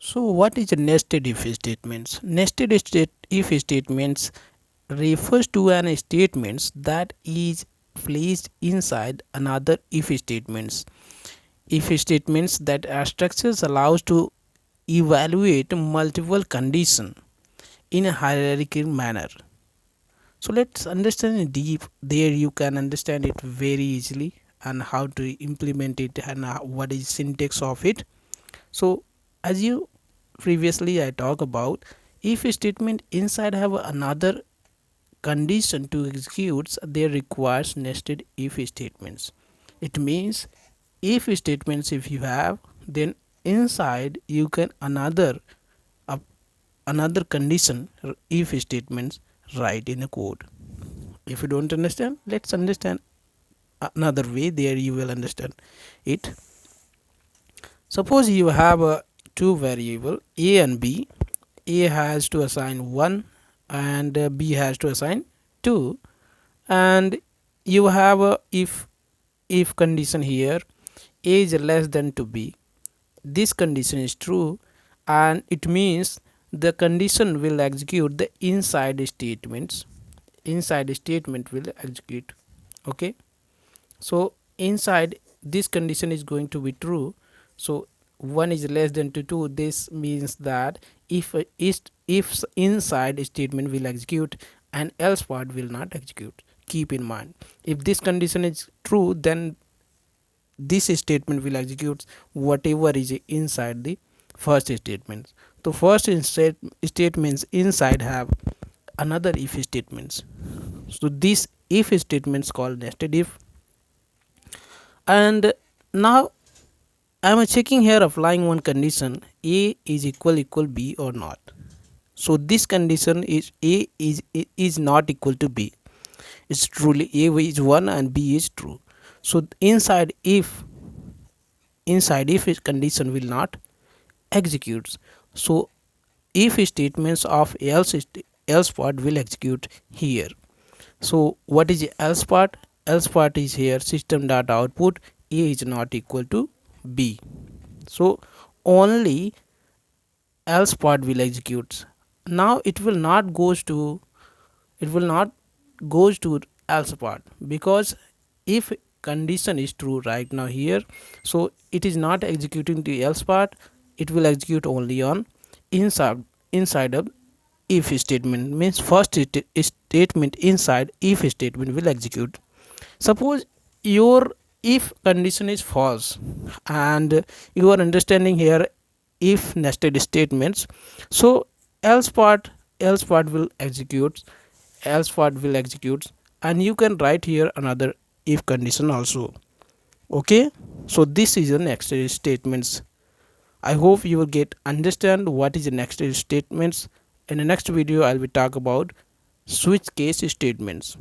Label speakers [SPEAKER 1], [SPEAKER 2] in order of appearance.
[SPEAKER 1] So what is a nested if statements? If statements refers to an statements that is placed inside another if statements. If statements that are structures allows to evaluate multiple condition in a hierarchical manner. So let's understand it deep. There you can understand it very easily and how to implement it and what is syntax of it. So as you previously I talked about, if a statement inside have another condition to execute, they requires nested if statements. It means if statements if you have, then inside you can uh, another condition if statements write in a code. If you don't understand, let's understand another way. There you will understand it. Suppose you have a two variable a and b. A has to assign 1 and b has to assign 2, and you have a if condition here. A is less than to b. This condition is true, and it means the condition will execute the inside statements. Inside statement will execute. Okay, so inside this condition is going to be true. So 1 is less than to 2. This means that if inside statement will execute and else part will not execute. Keep in mind, if this condition is true, then this statement will execute whatever is inside the first statement. So first statements inside have another if statements. So this if statements called nested if. And now I am checking here applying one condition, a is equal b or not. So this condition is a is not equal to b. It's truly a is 1 and b is true. So inside if condition will not executes. So if statements of else part will execute here. So what is else part? Else part is here system dot output a is not equal to b. So only else part will execute. Now it will not goes to else part, because if condition is true right now here, so it is not executing the else part. It will execute only on inside of if statement. Means first statement inside if statement will execute. Suppose your if condition is false and you are understanding here if nested statements, so else part will execute, and you can write here another if condition also. Okay, so this is the next statements. I hope you will get understand what is the next statements. In the next video I will talk about switch case statements.